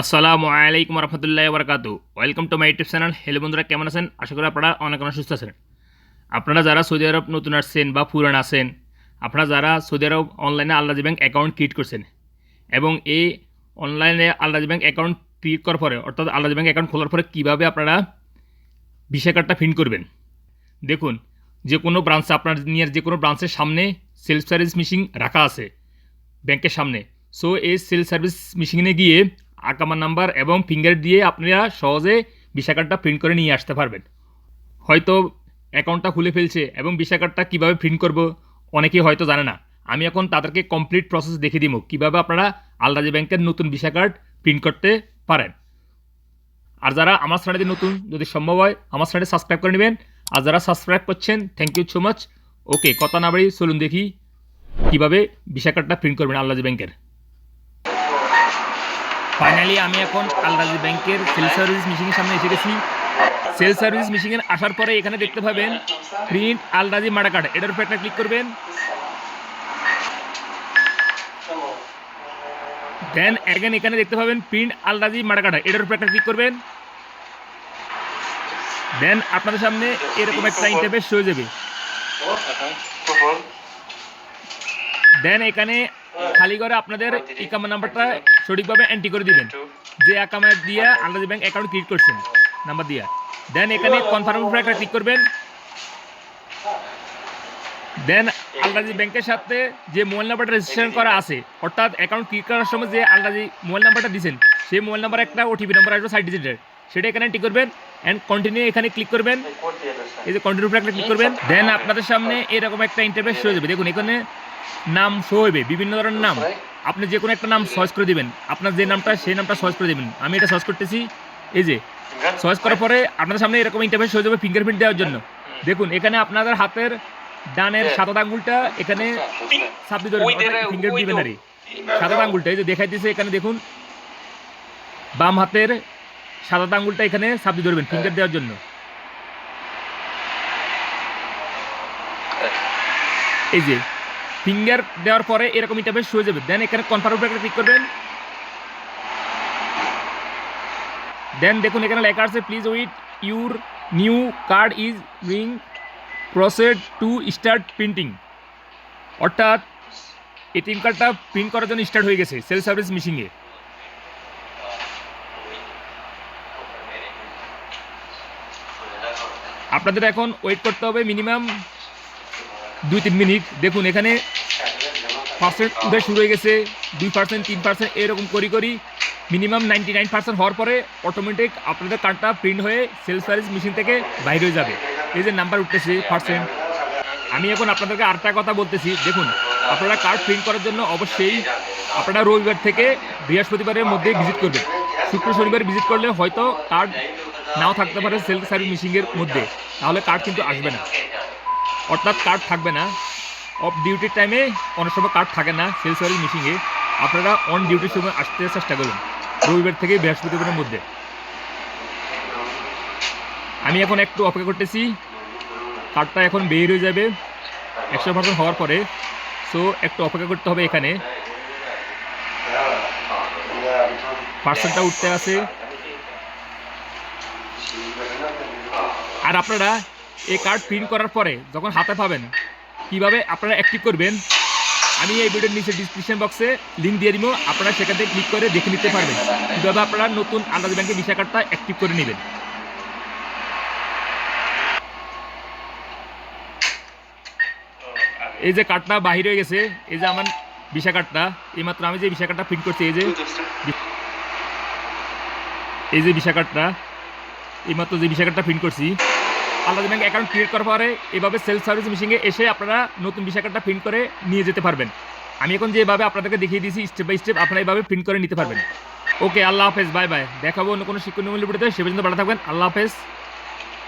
আসসালামু আলাইকুম রহমতুল্লাহি ওয়া বারাকাতুহু। Welcome to my YouTube channel. Hello বন্ধুরা, কেমন আছেন? আশা করি আপনারা অনেক সুস্থ আছেন। আপনারা যারা সৌদি আরব নতুন আসছেন বা পুরান আছেন, আপনারা যারা সৌদি আরব অনলাইনে আল রাজি ব্যাংক অ্যাকাউন্ট ক্রিয়েট করছেন এবং এই অনলাইনে আল রাজি ব্যাংক অ্যাকাউন্ট ক্রিয়েট করার পরে অর্থাৎ আল রাজি ব্যাংক অ্যাকাউন্ট খোলার পরে কীভাবে আপনারা ভিসা কার্ডটা প্রিন্ট করবেন, দেখুন যে কোনো ব্রাঞ্চে আপনার নিয়ার যে কোনো ব্রাঞ্চের সামনে সেলফ সার্ভিস মেশিন রাখা আছে ব্যাংকের সামনে। সো এই সেলফ সার্ভিস মেশিনে গিয়ে আকামা নাম্বার এবং ফিঙ্গার দিয়ে আপনারা সহজে ভিসা কার্ডটা প্রিন্ট করে নিয়ে আসতে পারবেন। হয়তো অ্যাকাউন্টটা খুলে ফেলছে এবং ভিসা কার্ডটা কীভাবে প্রিন্ট করব অনেকেই হয়তো জানে না। আমি এখন তাদেরকে কমপ্লিট প্রসেস দেখিয়ে দিব কীভাবে আপনারা আল রাজি ব্যাংকের নতুন ভিসা কার্ড প্রিন্ট করতে পারেন। আর যারা আমার চ্যানেলে নতুন, যদি সম্ভব হয় আমার চ্যানেলে সাবস্ক্রাইব করে নেবেন। আর যারা সাবস্ক্রাইব করছেন, থ্যাংক ইউ সো মাচ। ওকে, কথা না বাড়ি চলুন দেখি কীভাবে ভিসা কার্ডটা প্রিন্ট করবেন আল রাজি ব্যাংকের। ফাইনালি আমি এখন আল রাজি ব্যাংকের সেলফ সার্ভিস মেশিনের সামনে এসে গেছি। সেলফ সার্ভিস মেশিনে আসার পরে এখানে দেখতে পাবেন প্রিন্ট আল রাজি মাডা কার্ড, এটার উপর একটা ক্লিক করবেন। দেন এগেন এখানে দেখতে পাবেন প্রিন্ট আল রাজি মাডা কার্ড, এটার উপর একটা ক্লিক করবেন। দেন আপনাদের সামনে এরকম একটা ইন্টারফেস হয়ে যাবে। দেন এখানে খালি করে আপনাদের ইকামা নাম্বারটা সঠিকভাবে এন্ট্রি করে দিবেন, যে আকামা দিয়ে আল রাজি ব্যাংক অ্যাকাউন্ট ক্রিয়েট করছেন নাম্বার দিয়ে। দেন এখানে কনফার্মের উপরে একটা ক্লিক করবেন। দেন আল রাজি ব্যাংকের সাথে যে মোবাইল নাম্বারটা রেজিস্ট্রেশন করা আছে, অর্থাৎ অ্যাকাউন্ট ক্রিয়েট করার সময় যে আল রাজি মোবাইল নাম্বারটা দিয়েছেন, সেই মোবাইল নাম্বার একটা ওটিপি নাম্বার আসবে 60 ডিজিটের, সেটা এখানে এন্ট্রি করবেন অ্যান্ড কন্টিনিউ এখানে ক্লিক করবেন। এই যে কন্টিনিউ উপরে একটা ক্লিক করবেন। দেন আপনাদের সামনে এরকম একটা ইন্টারফেস হয়ে যাবে। দেখুন এখানে নাম শো হবে, বিভিন্ন ধরনের নাম। আপনি যে কোনো একটা নাম চয়েস করে দিবেন, আপনার যে নামটা সেই নামটা চয়েস করে দেবেন। আমি এটা চয়েস করতেছি। এই যে চয়েস করার পরে আপনাদের সামনে এরকম ইন্টারফেস হয়ে যাবে ফিঙ্গারপ্রিন্ট দেওয়ার জন্য। দেখুন এখানে আপনাদের হাতের ডানের সাদা আঙ্গুলটা এখানে চাপ দিতে ধরবেন, ফিঙ্গার দিবেন আর সাদা আঙ্গুলটা এই যে দেখাই দিয়েছে এখানে দেখুন, বাম হাতের সাদা আঙ্গুলটা এখানে চাপ দিয়ে ধরবেন ফিঙ্গার দেওয়ার জন্য। এই যে ফিঙ্গার দেওয়ার পরে এরকম ইন্টারফেস হয়ে যাবে। দেন এখানে কনফার্ম উপরে ক্লিক করবেন। দেন দেখুন এখানে লেখা আছে please with your new card is being proceed to start printing, অর্থাৎ এটিএম কার্ডটা প্রিন্ট করার জন্য স্টার্ট হয়ে গেছে সেলফ সার্ভিস মেশিনে। আপনাদের এখন ওয়েট করতে হবে মিনিমাম 2-3 মিনিট। দেখুন এখানে পার্সেন্ট উঠে শুরু হয়ে গেছে, 2%, 3% এরকম করি মিনিমাম 99% হওয়ার পরে অটোমেটিক আপনাদের কার্ডটা প্রিন্ট হয়ে সেলফ সার্ভিস মেশিন থেকে বাইরে হয়ে যাবে। এই যে নাম্বার উঠতেছে পার্সেন্ট। আমি এখন আপনাদেরকে আরেকটা কথা বলতেছি, দেখুন আপনারা কার্ড প্রিন্ট করার জন্য অবশ্যই আপনারা রবিবার থেকে বৃহস্পতিবারের মধ্যে ভিজিট করবেন। শুক্র শনিবার ভিজিট করলে হয়তো কার্ড নাও থাকতে পারে সেলফ সার্ভিস মেশিনের মধ্যে, তাহলে কার্ড কিন্তু আসবে না, অর্থাৎ কার্ড থাকবে না। অফ ডিউটির টাইমে অনেক সময় কার্ড থাকে না সেলফ সার্ভিস মেশিনে, আপনারা অন ডিউটির সময় আসতে চেষ্টা করুন রবিবার থেকে বৃহস্পতিবারের মধ্যে। আমি এখন একটু অপেক্ষা করতেছি, কার্ডটা এখন বের হয়ে যাবে 100% হওয়ার পরে। সো একটু অপেক্ষা করতে হবে। এখানে পার্সেন্টটা উঠতে আছে। আর আপনারা এই কার্ড প্রিন্ট করার পরে যখন হাতে পাবেন কীভাবে আপনারা অ্যাক্টিভ করবেন, আমি এই ভিডিওর নিচে ডিসক্রিপশন বক্সে লিঙ্ক দিয়ে দিব, আপনারা সেখান থেকে ক্লিক করে দেখে নিতে পারবেন কীভাবে আপনারা নতুন আল রাজি ব্যাংকের ভিসা কার্ডটা অ্যাক্টিভ করে নেবেন। এই যে কার্ডটা বাহির হয়ে গেছে, এই যে আমার ভিসা কার্ডটা, এইমাত্র আমি যে ভিসা কার্ডটা প্রিন্ট করছি, এই যে ভিসা কার্ডটা এইমাত্র যে ভিসা কার্ডটা প্রিন্ট করছি। আল রাজি ব্যাংক অ্যাকাউন্ট ক্রিয়েট করার পরে এভাবে সেলফ সার্ভিস মেশিনে এসে আপনারা নতুন ভিসা কার্ডটা প্রিন্ট করে নিয়ে যেতে পারবেন। আমি এখন যেভাবে আপনাদেরকে দেখিয়ে দিয়েছি স্টেপ বাই স্টেপ, আপনারা এইভাবে প্রিন্ট করে নিতে পারবেন। ওকে, আল্লাহ হাফেজ, বাই বাই। দেখাবো অন্য কোনো শিক্ষণীয় ভিডিওতে। সে পর্যন্ত ভালো থাকবেন। আল্লাহ হাফেজ।